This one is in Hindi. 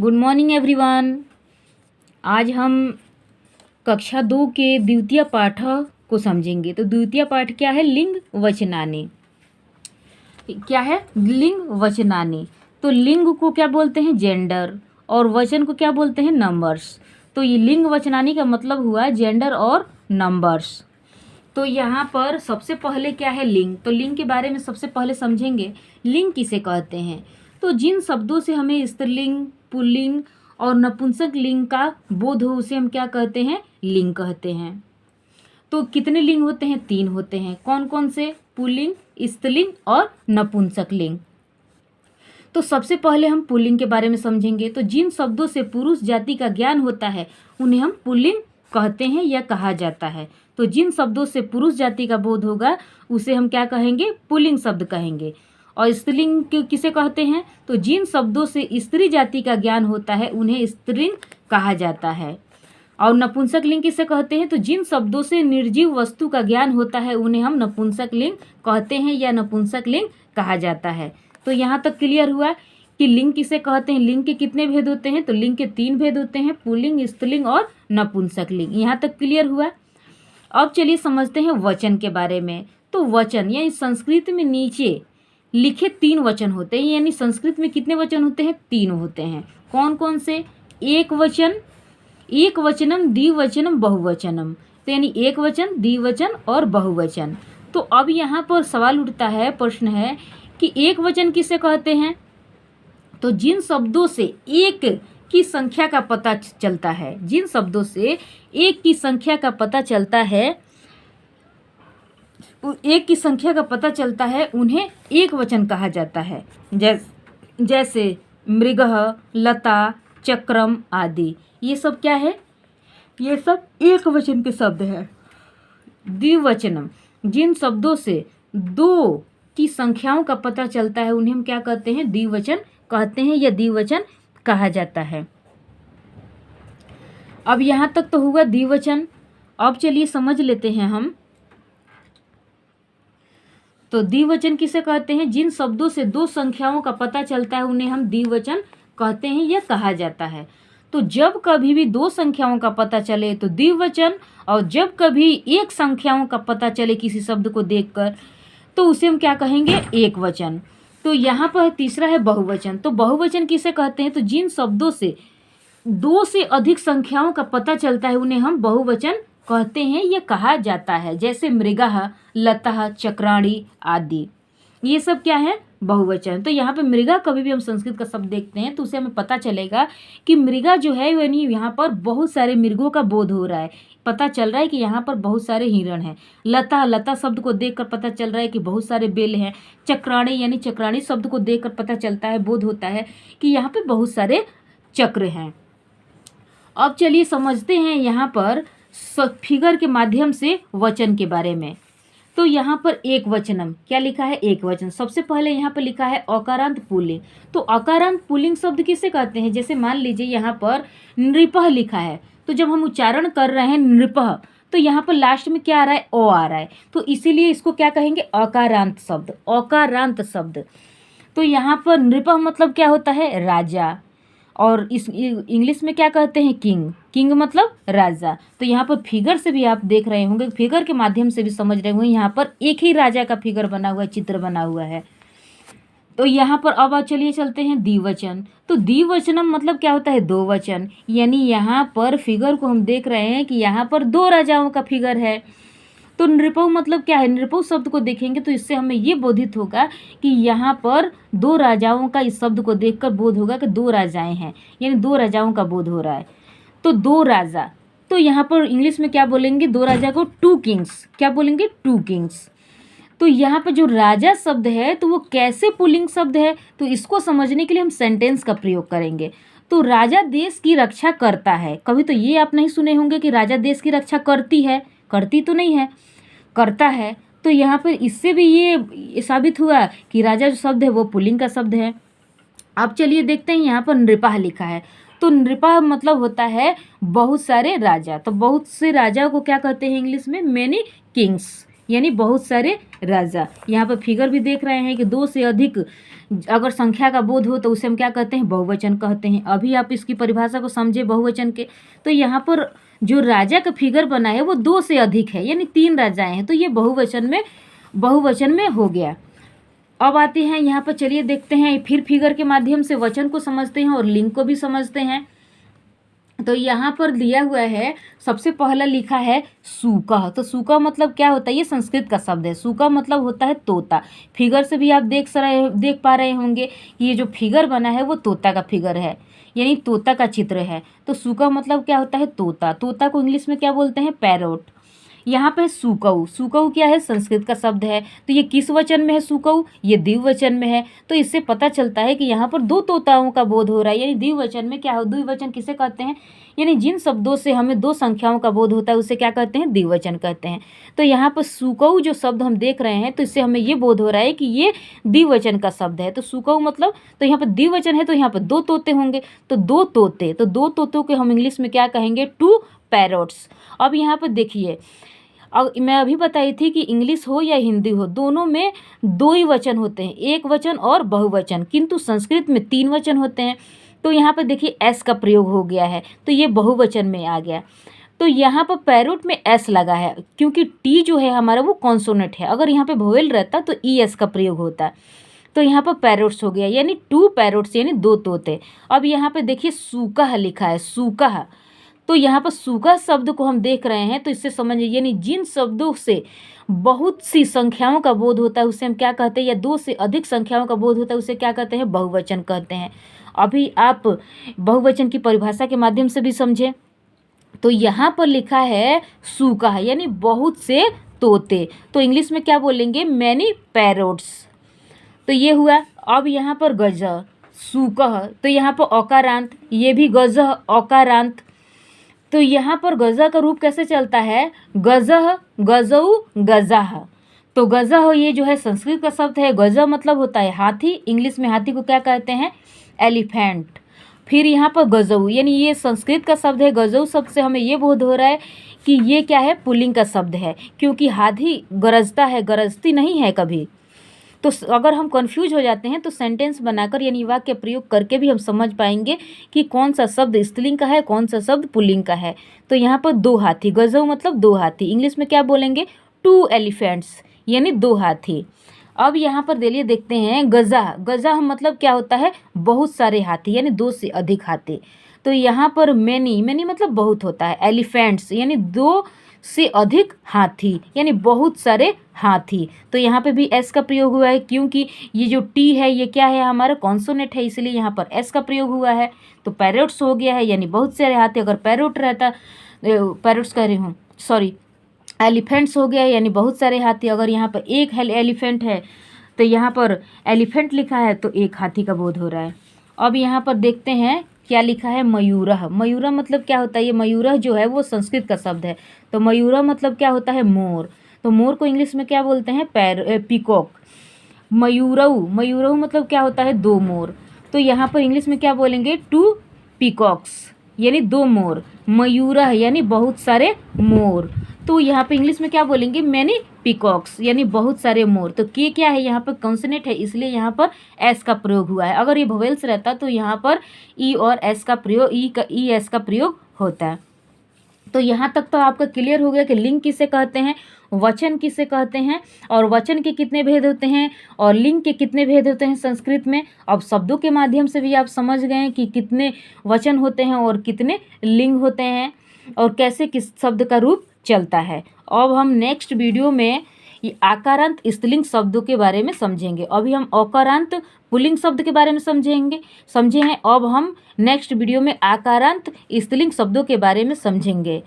Good morning everyone. आज हम कक्षा 2 के द्वितीय पाठ को समझेंगे। तो द्वितीय पाठ क्या है? लिंग वचनानि। क्या है? लिंग वचनानि। तो लिंग को क्या बोलते हैं? जेंडर। और वचन को क्या बोलते हैं? नंबर्स। तो ये लिंग वचनानि का मतलब हुआ जेंडर और नंबर्स। तो यहाँ पर सबसे पहले क्या है? लिंग। तो लिंग के बारे में सबसे पहले समझेंगे। लिंग किसे कहते हैं? तो जिन शब्दों से हमें स्त्रीलिंग, पुल्लिंग और नपुंसक लिंग का बोध हो उसे हम क्या कहते हैं? लिंग कहते हैं। तो कितने लिंग होते हैं? 3 होते हैं। कौन कौन से? पुल्लिंग, स्त्रीलिंग और नपुंसक लिंग। तो सबसे पहले हम पुल्लिंग के बारे में समझेंगे। तो जिन शब्दों से पुरुष जाति का ज्ञान होता है उन्हें हम पुल्लिंग कहते हैं या कहा जाता है। तो जिन शब्दों से पुरुष जाति का बोध होगा उसे हम क्या कहेंगे? पुल्लिंग शब्द कहेंगे। और स्त्रीलिंग किसे कहते हैं? तो जिन शब्दों से स्त्री जाति का ज्ञान होता है उन्हें स्त्रीलिंग कहा जाता है। और नपुंसक लिंग किसे कहते हैं? तो जिन शब्दों से निर्जीव वस्तु का ज्ञान होता है उन्हें हम नपुंसक लिंग कहते हैं या नपुंसक लिंग कहा जाता है। तो यहाँ तक क्लियर हुआ कि लिंग किसे कहते हैं। लिंग के कितने भेद होते हैं? तो लिंग के 3 भेद होते हैं, पुल्लिंग, स्त्रीलिंग और नपुंसक लिंग। यहाँ तक क्लियर हुआ। अब चलिए समझते हैं वचन के बारे में। तो वचन यानी संस्कृत में नीचे लिखे 3 वचन होते हैं। यानी संस्कृत में कितने वचन होते हैं? 3 होते हैं। कौन कौन से? एक वचन, एक वचनम, द्विवचनम, बहुवचनम। तो यानी एक वचन, द्विवचन और बहुवचन। तो अब यहाँ पर सवाल उठता है, प्रश्न है कि एक वचन किसे कहते हैं? तो जिन शब्दों से एक की संख्या का पता चलता है, जिन शब्दों से एक की संख्या का पता चलता है, एक की संख्या का पता चलता है उन्हें एक वचन कहा जाता है। जैसे मृगः, लता, चक्रम आदि। ये सब क्या है? ये सब एक वचन के शब्द हैं। द्विवचनम, जिन शब्दों से 2 की संख्याओं का पता चलता है उन्हें हम क्या कहते हैं? द्विवचन कहते हैं या द्विवचन कहा जाता है। अब यहाँ तक तो हुआ द्विवचन। अब चलिए समझ लेते हैं हम। तो द्विवचन किसे कहते हैं? जिन शब्दों से 2 संख्याओं का पता चलता है उन्हें हम द्विवचन कहते हैं या कहा जाता है। तो जब कभी भी 2 संख्याओं का पता चले तो द्विवचन, और जब कभी एक संख्याओं का पता चले किसी शब्द को देखकर तो उसे हम क्या कहेंगे? एक वचन। तो यहाँ पर तीसरा है बहुवचन। तो बहुवचन किसे कहते हैं? तो जिन शब्दों से 2 से अधिक संख्याओं का पता चलता है उन्हें हम बहुवचन कहते हैं या कहा जाता है। जैसे मृगः, लता, चक्राणी आदि। ये सब क्या है? बहुवचन। तो यहाँ पे मृगा, कभी भी हम संस्कृत का शब्द देखते हैं तो उसे हमें पता चलेगा कि मृगा जो है यानी यहाँ पर बहुत सारे मृगों का बोध हो रहा है। पता चल रहा है कि यहाँ पर बहुत सारे हिरण हैं। लता, लता शब्द को देखकर पता चल रहा है कि बहुत सारे बेल हैं। चक्राणी यानी चक्राणी शब्द को देखकर पता चलता है, बोध होता है कि यहाँ पे बहुत सारे चक्र हैं। अब चलिए समझते हैं यहाँ पर फिगर के माध्यम से वचन के बारे में। तो यहाँ पर एक वचनम क्या लिखा है? एक वचन। सबसे पहले यहाँ पर लिखा है अकारांत पुल्लिंग। तो अकारांत पुल्लिंग शब्द किसे कहते हैं? जैसे मान लीजिए यहाँ पर नृपः लिखा है, तो जब हम उच्चारण कर रहे हैं नृपः तो यहाँ पर लास्ट में क्या आ रहा है? ओ आ रहा है। तो इसीलिए इसको क्या कहेंगे? अकारांत शब्द, अकारांत शब्द। तो यहाँ पर नृपः मतलब क्या होता है? राजा। और इस इंग्लिश में क्या कहते हैं? किंग। किंग मतलब राजा। तो यहाँ पर फिगर से भी आप देख रहे होंगे, फिगर के माध्यम से भी समझ रहे होंगे, यहाँ पर एक ही राजा का फिगर बना हुआ है, चित्र बना हुआ है। तो यहाँ पर अब चलिए चलते हैं द्विवचन। तो द्विवचनम मतलब क्या होता है? 2 वचन। यानी यहाँ पर फिगर को हम देख रहे हैं कि यहाँ पर 2 राजाओं का फिगर है। तो नृपौ मतलब क्या है? नृपौ शब्द को देखेंगे तो इससे हमें ये बोधित होगा कि यहाँ पर 2 राजाओं का, इस शब्द को देखकर बोध होगा कि 2 राजाएं हैं, यानी 2 राजाओं का बोध हो रहा है। तो 2 राजा, तो यहाँ पर इंग्लिश में क्या बोलेंगे? 2 राजा को 2 किंग्स। क्या बोलेंगे? 2 किंग्स। तो यहाँ पर जो राजा शब्द है तो वो कैसे पुल्लिंग शब्द है? तो इसको समझने के लिए हम सेंटेंस का प्रयोग करेंगे। तो राजा देश की रक्षा करता है। कभी तो ये आप नहीं सुने होंगे कि राजा देश की रक्षा करती है। करती तो नहीं है, करता है। तो यहाँ पर इससे भी ये साबित हुआ कि राजा जो शब्द है वो पुल्लिंग का शब्द है। अब चलिए देखते हैं, यहाँ पर नृपः लिखा है। तो नृपः मतलब होता है बहुत सारे राजा। तो बहुत से राजा को क्या कहते हैं इंग्लिश में? मैनी किंग्स, यानी बहुत सारे राजा। यहाँ पर फिगर भी देख रहे हैं कि 2 से अधिक अगर संख्या का बोध हो तो उसे हम क्या कहते हैं, बहुवचन कहते हैं। अभी आप इसकी परिभाषा को समझे बहुवचन के। तो यहाँ पर जो राजा का फिगर बना है वो 2 से अधिक है, यानी 3 राजाएं हैं, तो ये बहुवचन में हो गया। अब आते हैं यहाँ पर, चलिए देखते हैं फिर फिगर के माध्यम से वचन को समझते हैं और लिंग को भी समझते हैं। तो यहाँ पर दिया हुआ है, सबसे पहला लिखा है सूका। तो सूका मतलब क्या होता है, ये संस्कृत का शब्द है। सूका मतलब होता है तोता। फिगर से भी आप देख पा रहे होंगे कि ये जो फिगर बना है वो तोता का फिगर है, यानी तोता का चित्र है। तो सूका मतलब क्या होता है, तोता। तोता को इंग्लिश में क्या बोलते हैं, पैरोट। यहाँ पे सुकऊ, सुकऊ क्या है, संस्कृत का शब्द है। तो ये किस वचन में है सुकऊ, ये द्विवचन में है। तो इससे पता चलता है कि यहाँ पर 2 तोताओं का बोध हो रहा है, यानी द्विवचन में क्या हो, द्विवचन किसे कहते हैं, यानी जिन शब्दों से हमें 2 संख्याओं का बोध होता है उसे क्या कहते हैं, द्विवचन कहते हैं। तो यहाँ पर सुकऊ जो शब्द हम देख रहे हैं, तो इससे हमें ये बोध हो रहा है कि ये द्विवचन का शब्द है। तो सुकऊ मतलब, तो यहाँ पर द्विवचन है, तो यहाँ पर 2 तोते होंगे। तो 2 तोते, तो 2 तोतों को हम इंग्लिश में क्या कहेंगे, 2 पैरोट्स। अब यहाँ पर देखिए, अब मैं अभी बताई थी कि इंग्लिश हो या हिंदी हो, दोनों में 2 ही वचन होते हैं, एक वचन और बहुवचन, किंतु संस्कृत में 3 वचन होते हैं। तो यहाँ पर देखिए एस का प्रयोग हो गया है, तो ये बहुवचन में आ गया। तो यहाँ पर पैरोट में एस लगा है, क्योंकि टी जो है हमारा वो कॉन्सोनेंट है। अगर यहाँ पे वोवेल रहता तो ई एस का प्रयोग होता। तो यहाँ पर पैरोट्स हो गया, यानी 2 पैरोट्स, यानी 2 तोते। अब यहाँ पे देखिए सूका लिखा है, सूका। तो यहाँ पर सूखा शब्द को हम देख रहे हैं, तो इससे समझिए, यानी जिन शब्दों से बहुत सी संख्याओं का बोध होता है उसे हम क्या कहते हैं, या 2 से अधिक संख्याओं का बोध होता है उसे क्या कहते हैं, बहुवचन कहते हैं। अभी आप बहुवचन की परिभाषा के माध्यम से भी समझे। तो यहाँ पर लिखा है सूखा, यानी बहुत से तोते। तो इंग्लिश में क्या बोलेंगे, मैनी पैरोट्स। तो ये हुआ। अब यहाँ पर गजह, सूकह, तो यहाँ पर औकारांत, ये भी गजह औकारांत। तो यहाँ पर गज़ा का रूप कैसे चलता है, गज़ह, गज़ऊ, गज़ाह। तो गज़ह ये जो है संस्कृत का शब्द है। गज़ा मतलब होता है हाथी, इंग्लिश में हाथी को क्या कहते हैं, एलिफेंट। फिर यहाँ पर गज़ऊ, यानी ये संस्कृत का शब्द है। गज़ऊ शब्द से हमें ये बोध हो रहा है कि ये क्या है, पुल्लिंग का शब्द है, क्योंकि हाथी गरजता है, गरजती नहीं है कभी। तो अगर हम कंफ्यूज हो जाते हैं तो सेंटेंस बनाकर, यानी वाक्य प्रयोग करके भी हम समझ पाएंगे कि कौन सा शब्द स्त्रीलिंग का है, कौन सा शब्द पुल्लिंग का है। तो यहाँ पर 2 हाथी, गज़ऊ मतलब 2 हाथी, इंग्लिश में क्या बोलेंगे, 2 एलिफेंट्स, यानी 2 हाथी। अब यहाँ पर देखिए, देखते हैं गज़ा। गज़ा मतलब क्या होता है, बहुत सारे हाथी, यानी 2 से अधिक हाथी। तो यहाँ पर मैनी, मैनी मतलब बहुत होता है। एलिफेंट्स यानी 2 से अधिक हाथी, यानी बहुत सारे हाथी। तो यहाँ पे भी एस का प्रयोग हुआ है, क्योंकि ये जो टी है ये क्या है, हमारा कॉन्सोनेंट है, इसलिए यहाँ पर एस का प्रयोग हुआ है। तो पैरोट्स हो गया है, यानी बहुत सारे हाथी। अगर पैरोट रहता, पैरोट्स कह रही हूँ, सॉरी, एलिफेंट्स हो गया, यानी बहुत सारे हाथी। अगर यहाँ पर एक एलिफेंट है तो यहाँ पर एलिफेंट लिखा है तो 1 हाथी का बोध हो रहा है। अब यहाँ पर देखते हैं क्या लिखा है, मयूरह। मयूरह मतलब क्या होता है, ये मयूरह जो है वो संस्कृत का शब्द है। तो मयूरह मतलब क्या होता है, मोर। तो मोर को इंग्लिश में क्या बोलते हैं, पीकॉक। मयूरऊ, मयूरऊ मतलब क्या होता है, 2 मोर। तो यहाँ पर इंग्लिश में क्या बोलेंगे, 2 पीकॉक्स, यानी 2 मोर। मयूरह यानी बहुत सारे मोर। तो यहाँ पे इंग्लिश में क्या बोलेंगे, मैनी पीकॉक्स, यानी बहुत सारे मोर। तो के क्या है, यहाँ पर कॉन्सोनेंट है, इसलिए यहाँ पर एस का प्रयोग हुआ है। अगर ये वोवेल्स रहता तो यहाँ पर ई और एस का प्रयोग, ई एस का प्रयोग होता है। तो यहाँ तक तो आपका क्लियर हो गया कि लिंग किसे कहते हैं, वचन किसे कहते हैं, और वचन के कितने भेद होते हैं और लिंग के कितने भेद होते हैं संस्कृत में। अब शब्दों के माध्यम से भी आप समझ गए कि कितने वचन होते हैं और कितने लिंग होते हैं, और कैसे किस शब्द का रूप चलता है। अब हम नेक्स्ट वीडियो में ये आकारांत स्त्रीलिंग शब्दों के बारे में समझेंगे। अभी हम औकारांत पुल्लिंग शब्द के बारे में समझे हैं। अब हम नेक्स्ट वीडियो में आकारांत स्त्रीलिंग शब्दों के बारे में समझेंगे।